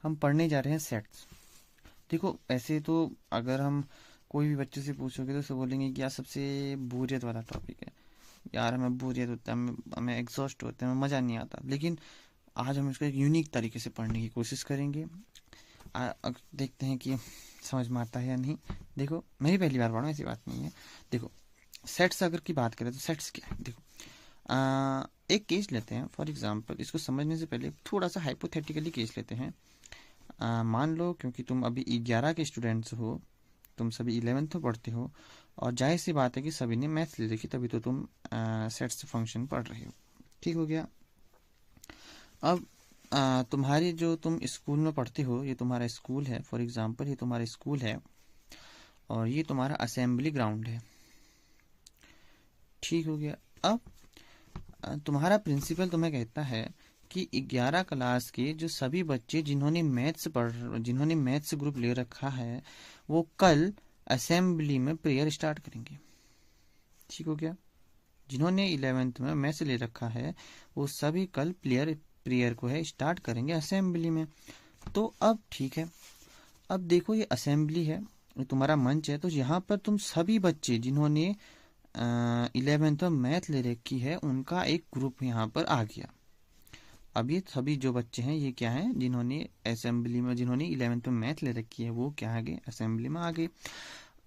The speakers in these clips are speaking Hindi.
हम पढ़ने जा रहे हैं सेट्स। देखो ऐसे तो अगर हम कोई भी बच्चे से पूछोगे तो सब बोलेंगे कि यार सबसे बोरियत वाला टॉपिक है, यार हमें बोरियत होता है, हमें एग्जॉस्ट होते हैं, हमें मज़ा नहीं आता। लेकिन आज हम इसको एक यूनिक तरीके से पढ़ने की कोशिश करेंगे। देखते हैं कि समझ में आता है या नहीं। देखो मैं भी पहली बार पढ़ा हूँ, ऐसी बात नहीं है। देखो सेट्स अगर की बात करें तो सेट्स क्या है। देखो एक केस लेते हैं फॉर एग्जांपल। इसको समझने से पहले थोड़ा सा हाइपोथेटिकली केस लेते हैं। मान लो क्योंकि तुम अभी 11 के स्टूडेंट्स हो, तुम सभी 11th में पढ़ते हो, और जाहिर सी बात है कि सभी ने मैथ्स ले रखी, तभी तो तुम सेट्स फंक्शन पढ़ रहे हो। ठीक हो गया। अब तुम्हारी जो तुम स्कूल में पढ़ते हो, ये तुम्हारा स्कूल है फॉर एग्जांपल, ये तुम्हारा स्कूल है और ये तुम्हारा असेंबली ग्राउंड है। ठीक हो गया। अब तुम्हारा प्रिंसिपल तुम्हें कहता है कि 11 क्लास के जो सभी बच्चे जिन्होंने मैथ्स ग्रुप ले रखा है, वो कल असेंबली में प्रेयर स्टार्ट करेंगे। ठीक हो गया। जिन्होंने 11th में मैथ्स ले रखा है वो सभी कल प्रेयर को है स्टार्ट करेंगे असेंबली में। तो अब ठीक है, अब देखो ये असेंबली है, ये तुम्हारा मंच है, तो यहाँ पर तुम सभी बच्चे जिन्होंने 11th में मैथ ले रखी है उनका एक ग्रुप यहाँ पर आ गया। अब ये सभी जो बच्चे हैं ये क्या है, जिन्होंने असेंबली में, जिन्होंने 11th में मैथ ले रखी है वो क्या आ गए, असेंबली में आ गए।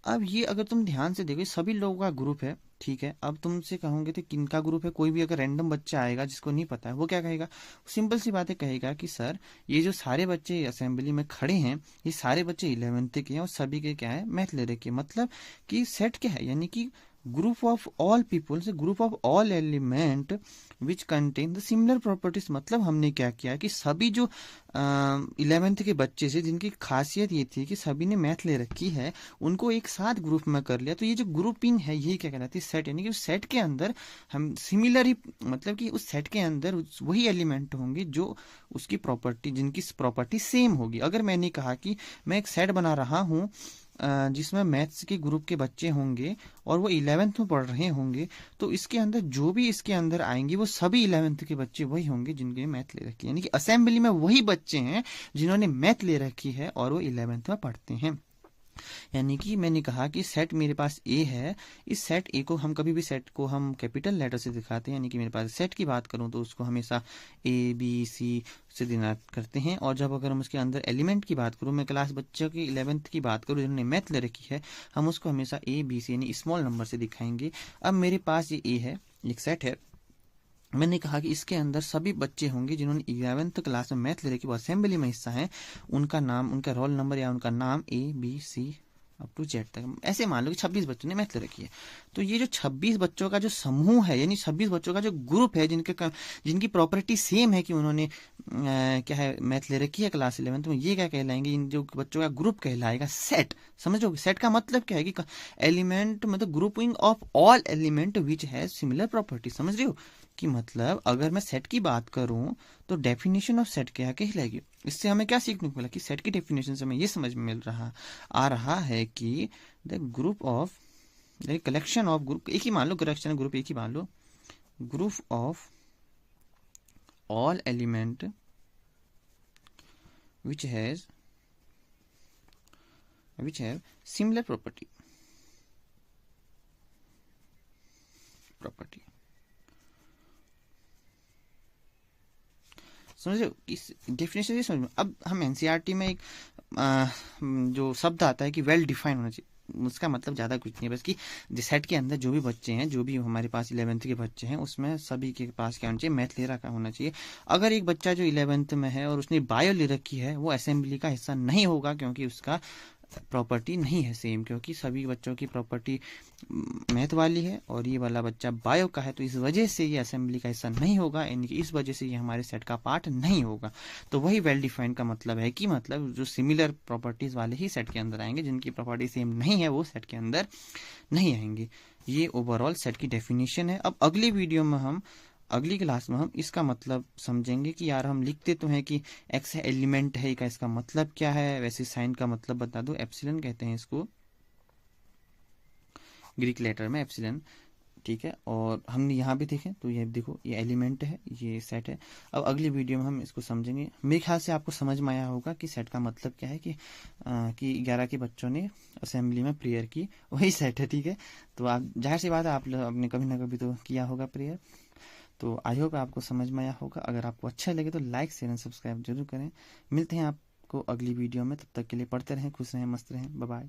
अब ये अगर तुम ध्यान से देखो सभी लोगों का ग्रुप है। ठीक है, अब तुमसे कहूंगे तो किनका ग्रुप है, कोई भी अगर रैंडम बच्चा आएगा जिसको नहीं पता है वो क्या कहेगा, सिंपल सी बात है, कहेगा कि सर ये जो सारे बच्चे असेंबली में खड़े हैं ये सारे बच्चे 11th के हैं और सभी के क्या है, मैथ ले रखे। मतलब कि सेट क्या है, यानी कि ग्रुप ऑफ ऑल पीपल से group of all element which contain the similar properties. मतलब हमने क्या किया कि सभी जो 11th के बच्चे से जिनकी खासियत ये थी कि सभी ने मैथ ले रखी है, उनको एक साथ ग्रुप में कर लिया। तो ये जो ग्रुपिंग है यही क्या कहलाती है, सेट। यानी कि उस सेट के अंदर हम सिमिलर ही, मतलब कि उस सेट के अंदर वही एलिमेंट होंगे जो उसकी प्रॉपर्टी, जिनकी प्रॉपर्टी सेम होगी। अगर मैंने कहा कि मैं एक सेट बना रहा हूँ जिसमें मैथ्स के ग्रुप के बच्चे होंगे और वो 11th में पढ़ रहे होंगे, तो इसके अंदर जो भी इसके अंदर आएंगे वो सभी 11th के बच्चे वही होंगे जिनके मैथ ले रखी है। यानी कि असेंबली में वही बच्चे हैं जिन्होंने मैथ ले रखी है और वो 11th में पढ़ते हैं। यानी कि मैंने कहा कि सेट मेरे पास ए है, इस सेट ए को हम कभी भी सेट को हम कैपिटल लेटर से दिखाते हैं। यानी कि मेरे पास सेट की बात करूं तो उसको हमेशा ए बी सी से डिनोट करते हैं। और जब अगर हम उसके अंदर एलिमेंट की बात करूं, मैं क्लास बच्चों की 11th की बात करूं जिन्होंने मैथ ले रखी है, हम उसको हमेशा ए बी सी यानी स्मॉल नंबर से दिखाएंगे। अब मेरे पास ये ए है, एक सेट है। मैंने कहा कि इसके अंदर सभी बच्चे होंगे जिन्होंने 11th क्लास में मैथ ले रखी, वो असेंबली में हिस्सा है, उनका नाम, उनका रोल नंबर या उनका नाम A B C up to Z तक। ऐसे मान लो कि 26 बच्चों ने मैथ ले रखी है। तो ये जो 26 बच्चों का जो समूह है, यानी 26 बच्चों का जो ग्रुप है जिनकी प्रॉपर्टी सेम है कि उन्होंने क्या है, मैथ ले रखी है क्लास 11th में, ये क्या कहलाएंगे, इन जो बच्चों का ग्रुप कहलाएगा सेट। समझ लो सेट का मतलब क्या है कि एलिमेंट, मतलब grouping of all element which has similar property. समझ रहे हो कि मतलब अगर मैं सेट की बात करूं तो डेफिनेशन ऑफ सेट क्या कहलाएगी। इससे हमें क्या सीखने को मिला कि सेट की डेफिनेशन से हमें ये समझ में आ रहा है कि the group of, the collection of group, एक ही मान लो, कलेक्शन ग्रुप एक ही मान लो, group of all element which have similar property. समझ रहे हो, इस डेफिनेशन से समझ में। अब हम एनसीईआरटी में एक जो शब्द आता है कि वेल डिफाइन होना चाहिए, उसका मतलब ज़्यादा कुछ नहीं है, बस कि सेट के अंदर जो भी बच्चे हैं, जो भी हमारे पास 11th के बच्चे हैं, उसमें सभी के पास क्या होना चाहिए, मैथ ले रखा होना चाहिए। अगर एक बच्चा जो 11th में है और उसने बायो ले रखी है, वो असेंबली का हिस्सा नहीं होगा क्योंकि उसका प्रॉपर्टी नहीं है सेम, क्योंकि सभी बच्चों की प्रॉपर्टी मैथ वाली है और ये वाला बच्चा बायो का है, तो इस वजह से ये असेंबली का हिस्सा नहीं होगा। यानी कि इस वजह से ये हमारे सेट का पार्ट नहीं होगा। तो वही वेल डिफाइंड का मतलब है कि मतलब जो सिमिलर प्रॉपर्टीज वाले ही सेट के अंदर आएंगे, जिनकी प्रॉपर्टी सेम नहीं है वो सेट के अंदर नहीं आएंगे। ये ओवरऑल सेट की डेफिनेशन है। अब अगली वीडियो में हम, अगली क्लास में हम इसका मतलब समझेंगे कि यार हम लिखते तो हैं कि एक्स एलिमेंट है, का इसका मतलब क्या है। वैसे साइन का मतलब बता दो, एप्सिलॉन कहते हैं इसको, ग्रीक लेटर में एप्सिलॉन। ठीक है। और हमने यहाँ भी देखें तो ये देखो, ये एलिमेंट है, ये सेट है। अब अगली वीडियो में हम इसको समझेंगे। मेरे ख्याल से आपको समझ में आया होगा कि सेट का मतलब क्या है, कि 11 के बच्चों ने असेंबली में प्रेयर की, वही सेट है। ठीक है, तो आप जाहिर सी बात है, आप आपने कभी ना कभी तो किया होगा प्रेयर। तो आई होप आपको समझ में आया होगा। अगर आपको अच्छा लगे तो लाइक शेयर एंड सब्सक्राइब जरूर करें। मिलते हैं आपको अगली वीडियो में, तब तक के लिए पढ़ते रहें, खुश रहें, मस्त रहें, बाय बाय।